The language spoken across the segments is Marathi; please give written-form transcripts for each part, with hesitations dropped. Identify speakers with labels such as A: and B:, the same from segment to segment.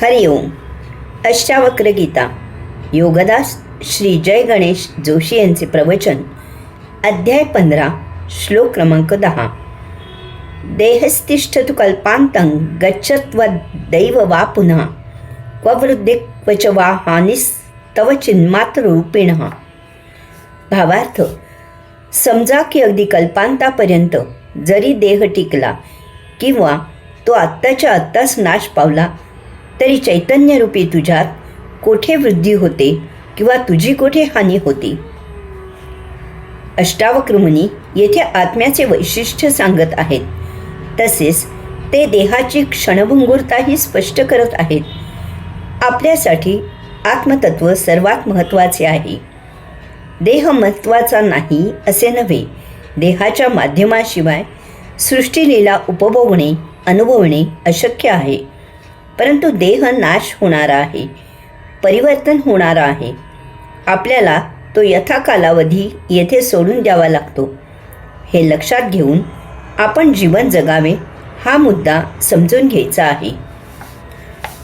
A: हरिओम. अष्टावक्र गीता योगदास श्री जय गणेश जोशी यांचे प्रवचन. अध्याय 15 श्लोक क्रमांक 10. देहस्तिष्ठतु कल्पांतं गच्छत्वदैव वा पुनः क्व वृद्धि क्वच वा हानिस्तव चिन्मात्र रूपिणः. भावार्थ: समजा की अगदी कल्पांतापर्यंत जरी देह टिकला किंवा तो आत्ताच्या आत्ताच नाश पावला तरी चैतन्यरूपी तुझ्यात कोठे वृद्धी होते किंवा तुझी कोठे हानी होती. अष्टावक्र मुनी येथे आत्म्याचे वैशिष्ट्य सांगत आहेत. तसेच ते देहाची क्षणभंगुरताही स्पष्ट करत आहेत. आपल्यासाठी आत्मतत्व सर्वात महत्त्वाचे आहे. देह महत्त्वाचा नाही असे नव्हे. देहाच्या माध्यमाशिवाय सृष्टीलीला उपभोगणे अनुभवणे अशक्य आहे. परंतु देह नाश होणारा आहे, परिवर्तन होणारा आहे. आपल्याला तो यथा कालावधी येथे सोडून द्यावा लागतो. हे लक्षात घेऊन आपण जीवन जगावे हा मुद्दा समजून घ्यायचा आहे.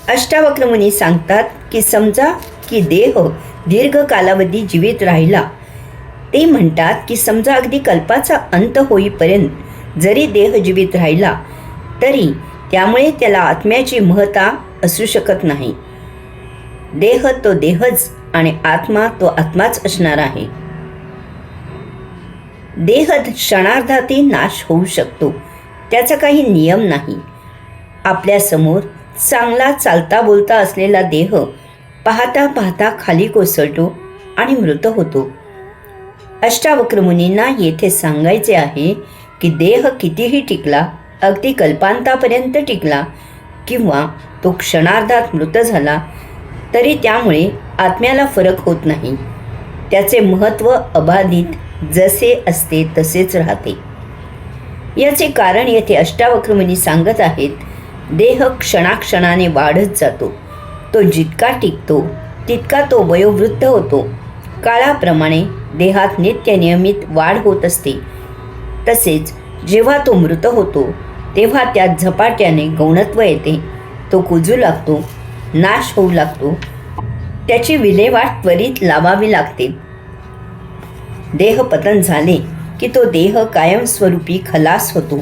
A: अष्टावक्र मुनी सांगतात की समजा की देह दीर्घ कालावधी जीवित राहिला. ते म्हणतात की समजा अगदी कल्पाचा अंत होईपर्यंत जरी देह जीवित राहिला तरी त्यामुळे त्याला आत्म्याची महत्ता असू शकत नाही. देह तो देहच आणि आत्मा तो आत्माच असणार आहे. देह क्षणार्धातही नाश होऊ शकतो, त्याचा काही नियम नाही. आपल्यासमोर चांगला चालता बोलता असलेला देह पाहता पाहता खाली कोसळतो आणि मृत होतो. अष्टावक्र मुनींना येथे सांगायचे आहे की देह कितीही टिकला, अगदी कल्पांतापर्यंत टिकला किंवा तो क्षणार्धात मृत झाला तरी त्यामुळे आत्म्याला फरक होत नाही. त्याचे महत्त्व अबाधित जसे असते तसेच राहते. याचे कारण येथे अष्टावक्र मुनी सांगत आहेत. देह क्षणाक्षणाने वाढत जातो. तो जितका टिकतो तितका तो वयोवृद्ध होतो. काळाप्रमाणे देहात नित्य नियमित वाढ होत असते. तसेच जेव्हा तो मृत होतो तेव्हा त्यात झपाट्याने गौणत्व येते. तो कुजू लागतो, नाश होऊ लागतो. त्याची विल्हेवाट त्वरित लावावी लागते. देहपतन झाले की तो देह कायमस्वरूपी खलास होतो.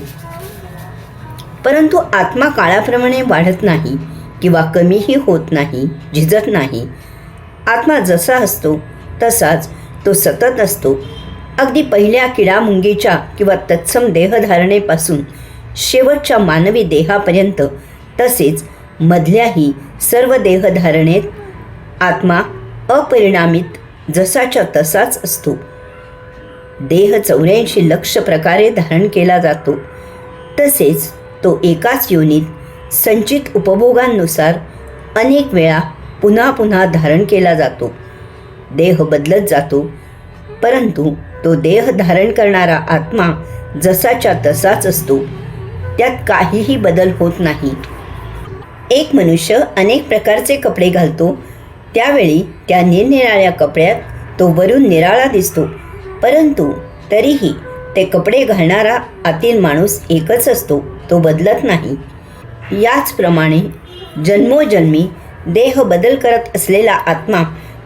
A: परंतु आत्मा काळाप्रमाणे वाढत नाही किंवा कमीही होत नाही, झिजत नाही. आत्मा जसा असतो तसाच तो सतत असतो. अगदी पहिल्या किडामुंगीच्या किंवा तत्सम देहधारणेपासून शेवटच्या मानवी देहापर्यंत तसेच मधल्याही सर्व देहधारणेत आत्मा अपरिणामित जसाच्या तसाच असतो. देह 84 लक्ष प्रकारे धारण केला जातो. तसेच तो एकाच योनीत संचित उपभोगांनुसार अनेक वेळा पुन्हा पुन्हा धारण केला जातो. देह बदलत जातो, परंतु तो देह धारण करणारा आत्मा जसाच्या तसाच असतो. त्यात काहीही बदल होत नाही. एक मनुष्य अनेक प्रकारचे कपडे घालतो. त्यावेळी त्या निरनिराळ्या कपड्यात तो वरून निराळा दिसतो, परंतु तरीही ते कपडे घालणारा आतील माणूस एकच असतो, तो बदलत नाही. याचप्रमाणे जन्मोजन्मी देह बदल करत असलेला आत्मा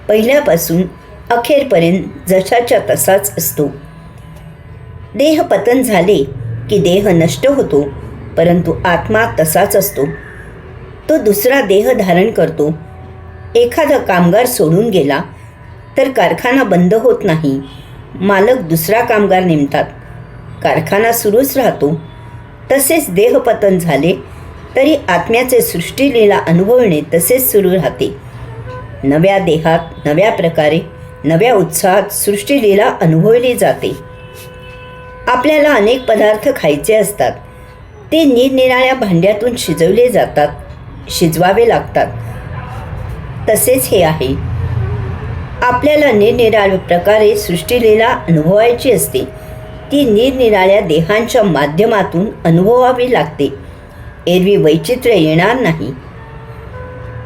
A: पहिल्यापासून अखेरपर्यंत जशाच्या तसाच असतो. देह पतन झाले की देह नष्ट होतो, परंतु आत्मा तसाच असतो. तो दुसरा देह धारण करतो. एखादा कामगार सोडून गेला तर कारखाना बंद होत नाही. मालक दुसरा कामगार नेमतात. कारखाना सुरूच राहतो. तसेच देहपतन झाले तरी आत्म्याचे सृष्टीलीला अनुभवणे तसेच सुरू राहते. नव्या देहात नव्या प्रकारे नव्या उत्साहात सृष्टीलीला अनुभवली जाते. आपल्याला अनेक पदार्थ खायचे असतात. ते निरनिराळ्या भांड्यातून शिजवले जातात, शिजवावे लागतात. तसेच हे आहे. आपल्याला निरनिराळ्या प्रकारे सृष्टीलीला अनुभवायची असते. ती निरनिराळ्या देहांच्या माध्यमातून अनुभवावी लागते. एरवी वैचित्र्य येणार नाही.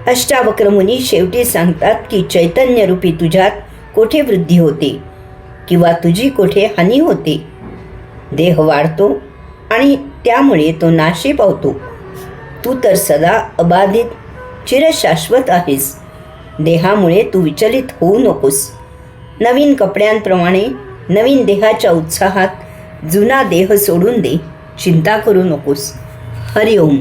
A: अष्टावक्र मुनी शेवटी सांगतात की चैतन्यरूपी तुझ्यात कोठे वृद्धी होते किंवा तुझी कोठे हानी होते. देह वाढतो आणि त्यामुळे तो नाशी पावतो. तू तर सदा अबाधित चिरशाश्वत आहेस. देहामुळे तू विचलित होऊ नकोस. नवीन कपड्यांप्रमाणे नवीन देहाच्या उत्साहात जुना देह सोडून दे. चिंता करू नकोस. हरिओम.